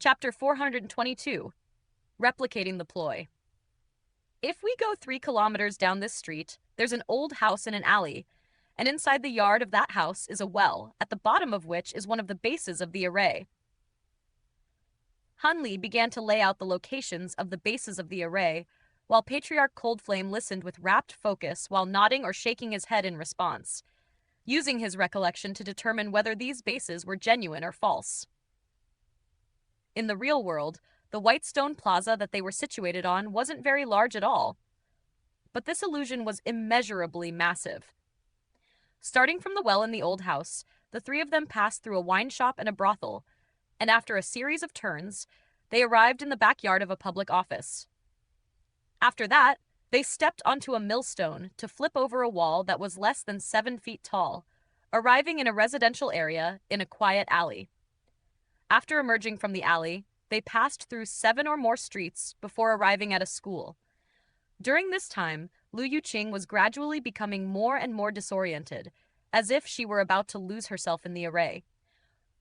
Chapter 422, Replicating the Ploy. If we go 3 kilometers down this street, there's an old house in an alley, and inside the yard of that house is a well, at the bottom of which is one of the bases of the array. Hunley began to lay out the locations of the bases of the array, while Patriarch Coldflame listened with rapt focus while nodding or shaking his head in response, using his recollection to determine whether these bases were genuine or false. In the real world, the white stone plaza that they were situated on wasn't very large at all. But this illusion was immeasurably massive. Starting from the well in the old house, the 3 of them passed through a wine shop and a brothel, and after a series of turns, they arrived in the backyard of a public office. After that, they stepped onto a millstone to flip over a wall that was less than 7 feet tall, arriving in a residential area in a quiet alley. After emerging from the alley, they passed through 7 or more streets before arriving at a school. During this time, Lu Yuqing was gradually becoming more and more disoriented, as if she were about to lose herself in the array.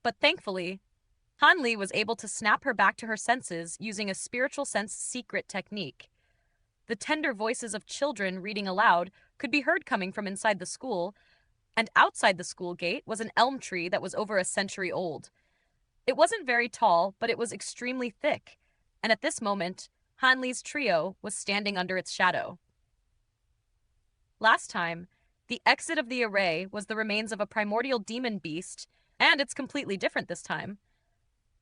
But thankfully, Hanli was able to snap her back to her senses using a spiritual sense secret technique. The tender voices of children reading aloud could be heard coming from inside the school, and outside the school gate was an elm tree that was over a century old. It wasn't very tall, but it was extremely thick, and at this moment, Hanli's trio was standing under its shadow. Last time, the exit of the array was the remains of a primordial demon beast, and it's completely different this time.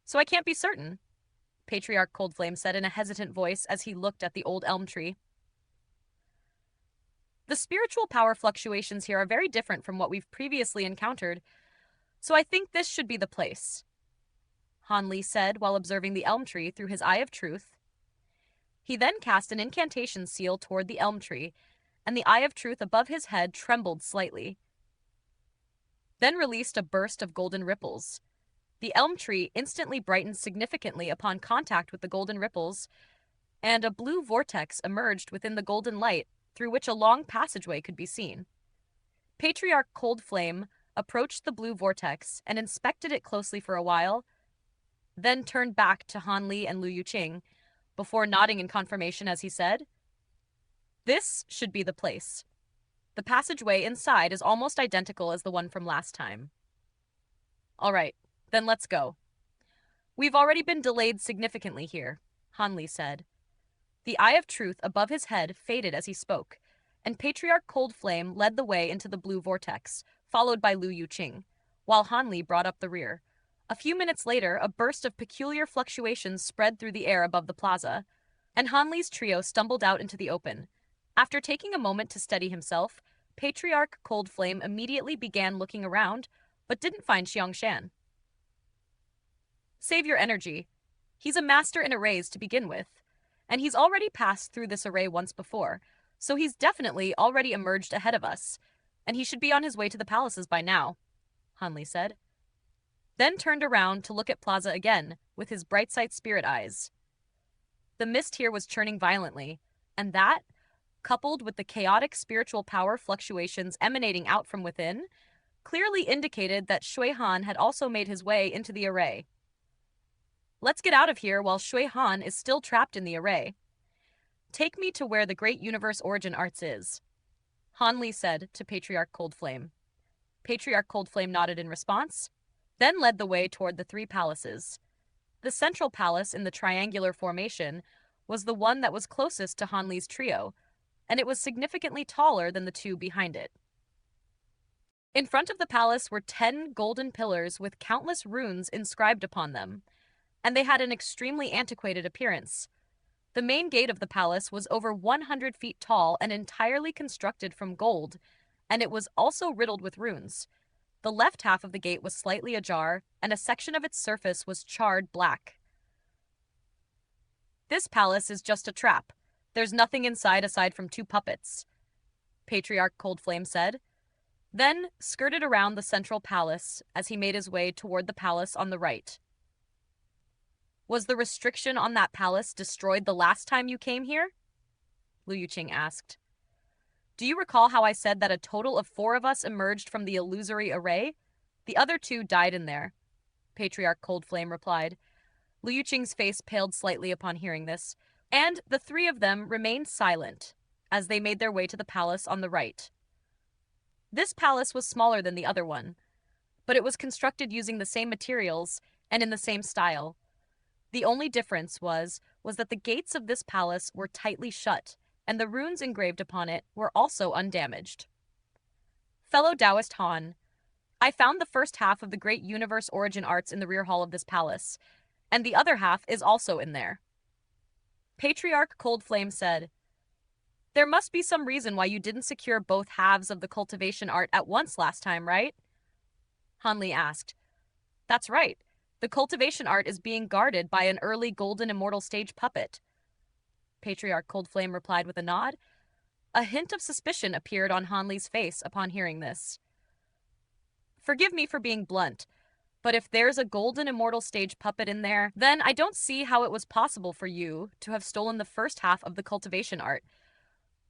So I can't be certain, Patriarch Coldflame said in a hesitant voice as he looked at the old elm tree. The spiritual power fluctuations here are very different from what we've previously encountered, so I think this should be the place, Hanli said while observing the elm tree through his eye of truth. He then cast an incantation seal toward the elm tree, and the eye of truth above his head trembled slightly, then released a burst of golden ripples. The elm tree instantly brightened significantly upon contact with the golden ripples, and a blue vortex emerged within the golden light through which a long passageway could be seen. Patriarch Coldflame approached the blue vortex and inspected it closely for a while, then turned back to Hanli and Lu Yuqing, before nodding in confirmation as he said, "This should be the place. The passageway inside is almost identical as the one from last time." "All right, then let's go. We've already been delayed significantly here," Hanli said. The eye of truth above his head faded as he spoke, and Patriarch Coldflame led the way into the blue vortex, followed by Lu Yuqing, while Hanli brought up the rear. A few minutes later, a burst of peculiar fluctuations spread through the air above the plaza, and Hanli's trio stumbled out into the open. After taking a moment to steady himself, Patriarch Coldflame immediately began looking around, but didn't find Xianxia. "Save your energy. He's a master in arrays to begin with, and he's already passed through this array once before, so he's definitely already emerged ahead of us, and he should be on his way to the palaces by now," Hanli said, then turned around to look at Plaza again with his bright sight spirit eyes. The mist here was churning violently, and that, coupled with the chaotic spiritual power fluctuations emanating out from within, clearly indicated that Shui Han had also made his way into the array. "Let's get out of here while Shui Han is still trapped in the array. Take me to where the great universe origin arts is," Hanli said to Patriarch Coldflame. Patriarch Coldflame nodded in response, then led the way toward the 3 palaces. The central palace in the triangular formation was the one that was closest to Hanli's trio, and it was significantly taller than the 2 behind it. In front of the palace were 10 golden pillars with countless runes inscribed upon them, and they had an extremely antiquated appearance. The main gate of the palace was over 100 feet tall and entirely constructed from gold, and it was also riddled with runes. The left half of the gate was slightly ajar, and a section of its surface was charred black. "This palace is just a trap. There's nothing inside aside from 2 puppets," Patriarch Coldflame said, then skirted around the central palace as he made his way toward the palace on the right. "Was the restriction on that palace destroyed the last time you came here?" Lu Yuqing asked. "Do you recall how I said that a total of 4 of us emerged from the illusory array? The other 2 died in there," Patriarch Coldflame replied. Liu Qing's face paled slightly upon hearing this, and the three of them remained silent as they made their way to the palace on the right. This palace was smaller than the other one, but it was constructed using the same materials and in the same style. The only difference was that the gates of this palace were tightly shut, and the runes engraved upon it were also undamaged. Fellow Taoist Han, I found the first half of the great universe origin arts in the rear hall of this palace, and the other half is also in there. Patriarch Coldflame said, There must be some reason why you didn't secure both halves of the cultivation art at once last time, right? Hanli asked. That's right. The cultivation art is being guarded by an early golden immortal stage puppet. Patriarch Coldflame replied with a nod. A hint of suspicion appeared on Hanli's face upon hearing this. Forgive me for being blunt, but if there's a golden immortal stage puppet in there, then I don't see how it was possible for you to have stolen the first half of the cultivation art,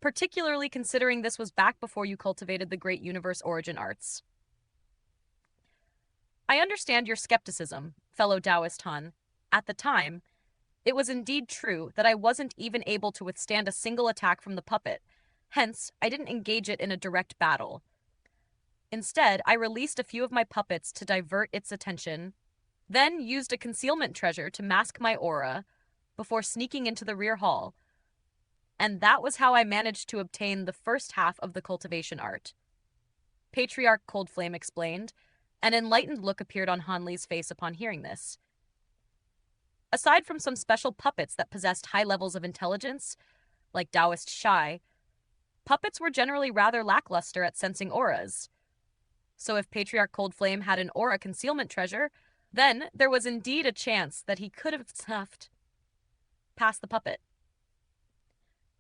particularly considering this was back before you cultivated the great universe origin arts. I understand your skepticism, fellow Taoist Han. At the time, it was indeed true that I wasn't even able to withstand a single attack from the puppet, hence, I didn't engage it in a direct battle. Instead, I released a few of my puppets to divert its attention, then used a concealment treasure to mask my aura before sneaking into the rear hall, and that was how I managed to obtain the first half of the cultivation art. Patriarch Coldflame explained. An enlightened look appeared on Hanli's face upon hearing this. Aside from some special puppets that possessed high levels of intelligence, like Taoist Shy, puppets were generally rather lackluster at sensing auras. So if Patriarch Coldflame had an aura concealment treasure, then there was indeed a chance that he could have snuffed past the puppet.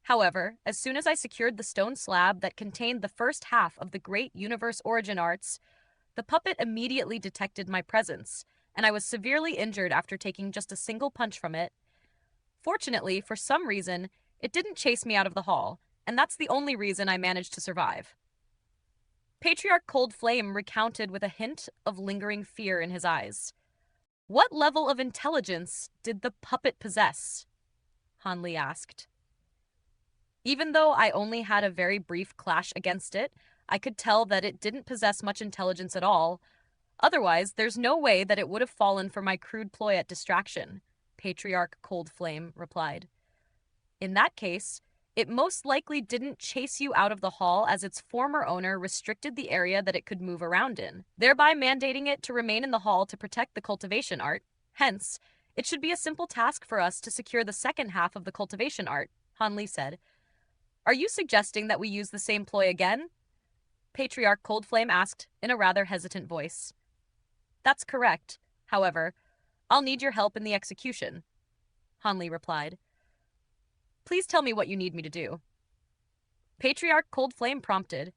However, as soon as I secured the stone slab that contained the first half of the great universe origin arts, the puppet immediately detected my presence, and I was severely injured after taking just a single punch from it. Fortunately, for some reason, it didn't chase me out of the hall, and that's the only reason I managed to survive. Patriarch Coldflame recounted with a hint of lingering fear in his eyes. What level of intelligence did the puppet possess? Hanli asked. Even though I only had a very brief clash against it, I could tell that it didn't possess much intelligence at all. Otherwise, there's no way that it would have fallen for my crude ploy at distraction, Patriarch Coldflame replied. In that case, it most likely didn't chase you out of the hall as its former owner restricted the area that it could move around in, thereby mandating it to remain in the hall to protect the cultivation art. Hence, it should be a simple task for us to secure the second half of the cultivation art, Hanli said. Are you suggesting that we use the same ploy again? Patriarch Coldflame asked in a rather hesitant voice. That's correct. However, I'll need your help in the execution, Hanli replied. Please tell me what you need me to do. Patriarch Coldflame prompted.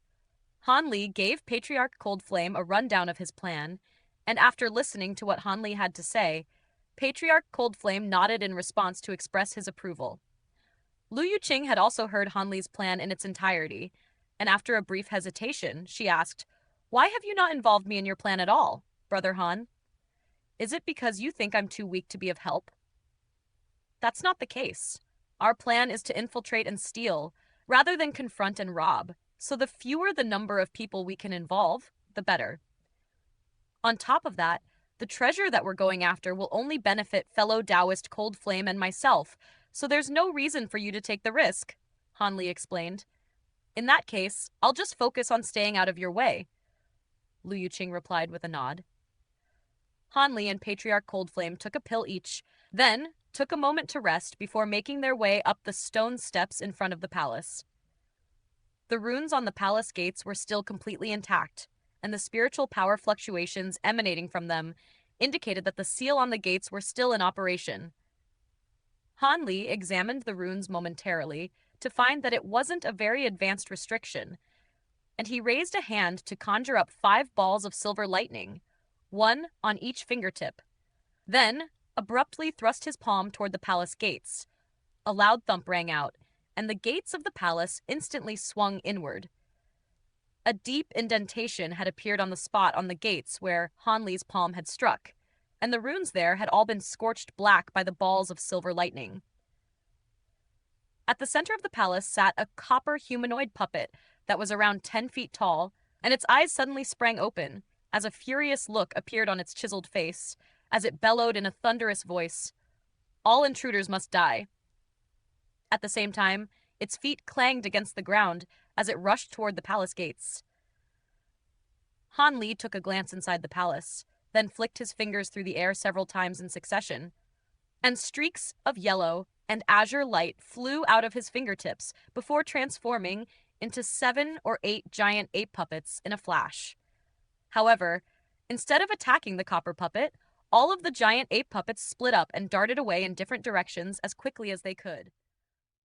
Hanli gave Patriarch Coldflame a rundown of his plan, and after listening to what Hanli had to say, Patriarch Coldflame nodded in response to express his approval. Liu Qing had also heard Hanli's plan in its entirety, and after a brief hesitation, she asked, Why have you not involved me in your plan at all, Brother Han? Is it because you think I'm too weak to be of help? That's not the case. Our plan is to infiltrate and steal, rather than confront and rob, so the fewer the number of people we can involve, the better. On top of that, the treasure that we're going after will only benefit fellow Taoist Coldflame and myself, so there's no reason for you to take the risk, Hanli explained. In that case, I'll just focus on staying out of your way, Liu Qing replied with a nod. Hanli and Patriarch Coldflame took a pill each, then took a moment to rest before making their way up the stone steps in front of the palace. The runes on the palace gates were still completely intact, and the spiritual power fluctuations emanating from them indicated that the seal on the gates were still in operation. Hanli examined the runes momentarily to find that it wasn't a very advanced restriction, and he raised a hand to conjure up 5 balls of silver lightning, one on each fingertip. Then, abruptly thrust his palm toward the palace gates. A loud thump rang out, and the gates of the palace instantly swung inward. A deep indentation had appeared on the spot on the gates where Hanli's palm had struck, and the runes there had all been scorched black by the balls of silver lightning. At the center of the palace sat a copper humanoid puppet that was around 10 feet tall, and its eyes suddenly sprang open as a furious look appeared on its chiseled face as it bellowed in a thunderous voice, "All intruders must die." At the same time, its feet clanged against the ground as it rushed toward the palace gates. Han Li took a glance inside the palace, then flicked his fingers through the air several times in succession, and streaks of yellow and azure light flew out of his fingertips before transforming into 7 or 8 giant ape puppets in a flash. However, instead of attacking the copper puppet, all of the giant ape puppets split up and darted away in different directions as quickly as they could.